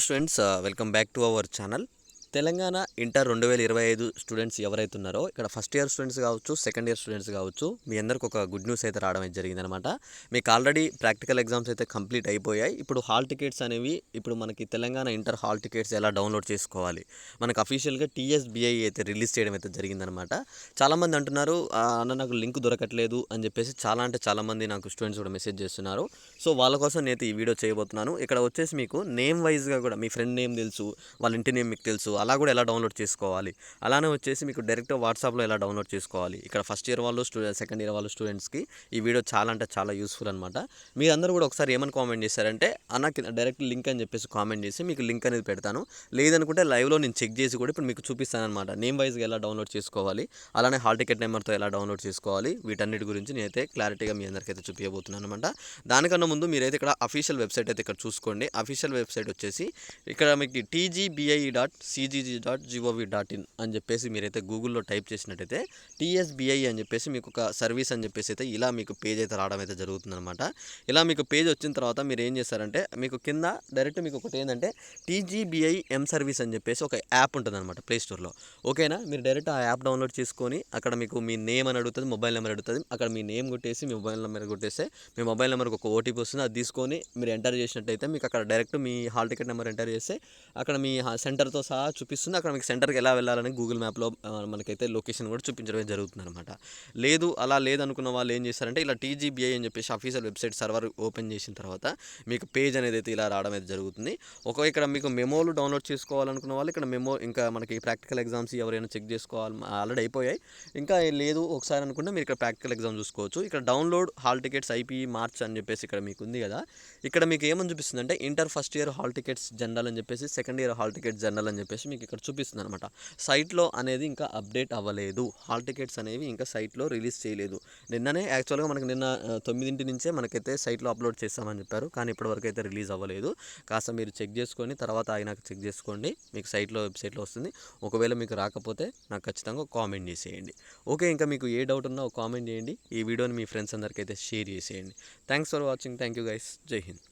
Students welcome back to our channel. Telangana inter 2025 students ఎవరైతే ఉన్నారో ఇక్కడ ఫస్ట్ ఇయర్ స్టూడెంట్స్ కావచ్చు, సెకండ్ ఇయర్ స్టూడెంట్స్ కావచ్చు, మీ అందరికి ఒక గుడ్ న్యూస్ అయితే రావడం అయితే జరిగిందనమాట. మీకు ఆల్రెడీ ప్రాక్టికల్ ఎగ్జామ్స్ అయితే కంప్లీట్ అయిపోయాయి. ఇప్పుడు హాల్ టికెట్స్ అనేవి ఇప్పుడు మనకి తెలంగాణ ఇంటర్ హాల్ టికెట్స్ ఎలా డౌన్లోడ్ చేసుకోవాలి, మనకు అఫీషియల్గా టీఎస్బిఐ అయితే రిలీజ్ చేయడం అయితే జరిగిందనమాట. చాలామంది అంటున్నారు అన్న నాకు లింక్ దొరకట్లేదు అని చెప్పేసి చాలామంది నాకు స్టూడెంట్స్ కూడా మెసేజ్ చేస్తున్నారు. సో వాళ్ళ కోసం నేనైతే ఈ వీడియో చేయబోతున్నాను. ఇక్కడ వచ్చేసి మీకు నేమ్ వైజ్గా కూడా మీ ఫ్రెండ్ నేమ్ తెలుసు, వాళ్ళ ఇంటి నేమ్ మీకు తెలుసు, అలా కూడా ఎలా డౌన్లోడ్ చేసుకోవాలి, అలానే వచ్చేసి మీకు డైరెక్ట్ వాట్సాప్లో ఎలా డౌన్లోడ్ చేసుకోవాలి. ఇక్కడ ఫస్ట్ ఇయర్ వాళ్ళు సెకండ్ ఇయర్ వాళ్ళు స్టూడెంట్స్కి ఈ వీడియో చాలా యూస్ఫుల్ అనమాట. మీరందరూ కూడా ఒకసారి ఏమని కామెంట్ చేశారంటే అన్న డైరెక్ట్ లింక్ అని చెప్పేసి కామెంట్ చేసి మీకు లింక్ అనేది పెడతాను, లేదనుకుంటే లైవ్లో నేను చెక్ చేసి కూడా ఇప్పుడు మీకు చూపిస్తాను అనమాట. నేమ్ వైజ్గా ఎలా డౌన్లోడ్ చేసుకోవాలి, అలానే హాల్ టికెట్ నెంబర్తో ఎలా డౌన్లోడ్ చేసుకోవాలి, వీటన్నిటి గురించి నేనైతే క్లారిటీగా మీ అందరికైతే చూపించబోతున్నాను అనమాట. దానికన్నా ముందు మీరైతే ఇక్కడ అఫీషియల్ వెబ్సైట్ అయితే ఇక్కడ చూసుకోండి. అఫీషియల్ వెబ్సైట్ వచ్చేసి ఇక్కడ మీకు tgbi.cgg.gov.in అని చెప్పేసి మీరైతే గూగుల్లో టైప్ చేసినట్టయితే టీఎస్బిఐ అని చెప్పేసి మీకు ఒక సర్వీస్ అని చెప్పేసి అయితే ఇలా మీకు పేజ్ అయితే రావడం అయితే జరుగుతుందన్నమాట. ఇలా మీకు పేజ్ వచ్చిన తర్వాత మీరు ఏం చేస్తారంటే మీకు కింద డైరెక్ట్ మీకు ఒకటి ఏంటంటే టీజీబీఐ ఎం సర్వీస్ అని చెప్పేసి ఒక యాప్ ఉంటుంది అనమాట ప్లే స్టోర్లో. ఓకేనా, మీరు డైరెక్ట్ ఆ యాప్ డౌన్లోడ్ చేసుకొని అక్కడ మీకు మీ నేమ్ అని అడుగుతుంది, మొబైల్ నెంబర్ అడుగుతుంది. అక్కడ మీ నేమ్ కొట్టేసి మీ మొబైల్ నెంబర్ కొట్టేస్తే మీ మొబైల్ నెంబర్కి ఒక ఓటీపీ వస్తుంది. అది తీసుకొని మీరు ఎంటర్ చేసినట్టయితే మీకు అక్కడ డైరెక్ట్ మీ హాల్ టికెట్ నెంబర్ ఎంటర్ చేస్తే అక్కడ మీ సెంటర్తో సహా చూపిస్తుంది. అక్కడ మీకు సెంటర్కి ఎలా వెళ్ళాలని గూగుల్ మ్యాప్లో మనకైతే లొకేషన్ కూడా చూపించడం జరుగుతుంది అనమాట. అలా లేదనుకున్న వాళ్ళు ఏం చేస్తారంటే ఇలా టీజీబీఐ అని చెప్పేసి అఫీషియల్ వెబ్సైట్ సర్వర్ ఓపెన్ చేసిన తర్వాత మీకు పేజ్ అనేది అయితే ఇలా రావడం అయితే జరుగుతుంది. ఇక్కడ మీకు మెమోలు డౌన్లోడ్ చేసుకోవాలనుకున్న వాళ్ళు ఇక్కడ మెమో, ఇంకా మనకి ప్రాక్టికల్ ఎగ్జామ్స్ ఎవరైనా చెక్ చేసుకోవాలి ఆల్రెడీ అయిపోయాయి, ఇంకా లేదు ఒకసారి అనుకుంటే మీరు ఇక్కడ ప్రాక్టికల్ ఎగ్జామ్ చూసుకోవచ్చు. ఇక్కడ download hall tickets IP March అని చెప్పేసి ఇక్కడ మీకు ఉంది కదా. ఇక్కడ మీకు ఏమని చూపిస్తుంది అంటే inter first year hall tickets general అని చెప్పేసి, second year hall tickets general అని చెప్పేసి మీకు ఇక్కడ చూపిస్తుంది అనమాట. సైట్లో అనేది ఇంకా అప్డేట్ అవ్వలేదు, హాల్ టికెట్స్ అనేవి ఇంకా సైట్లో రిలీజ్ చేయలేదు. నిన్ననే యాక్చువల్గా మనకి నిన్న 9 నుంచే మనకైతే సైట్లో అప్లోడ్ చేస్తామని చెప్పారు, కానీ ఇప్పటివరకు అయితే రిలీజ్ అవ్వలేదు. కాస్త మీరు చెక్ చేసుకొని తర్వాత అయినాక చెక్ చేసుకోండి, మీకు సైట్లో వెబ్సైట్లో వస్తుంది. ఒకవేళ మీకు రాకపోతే నాకు ఖచ్చితంగా కామెంట్ చేసేయండి. ఓకే, ఇంకా మీకు ఏ డౌట్ ఉన్నా కామెంట్ చేయండి. ఈ వీడియోని మీ ఫ్రెండ్స్ అందరికీ అయితే షేర్ చేసేయండి. Thanks for watching. Thank you guys. జై హింద్.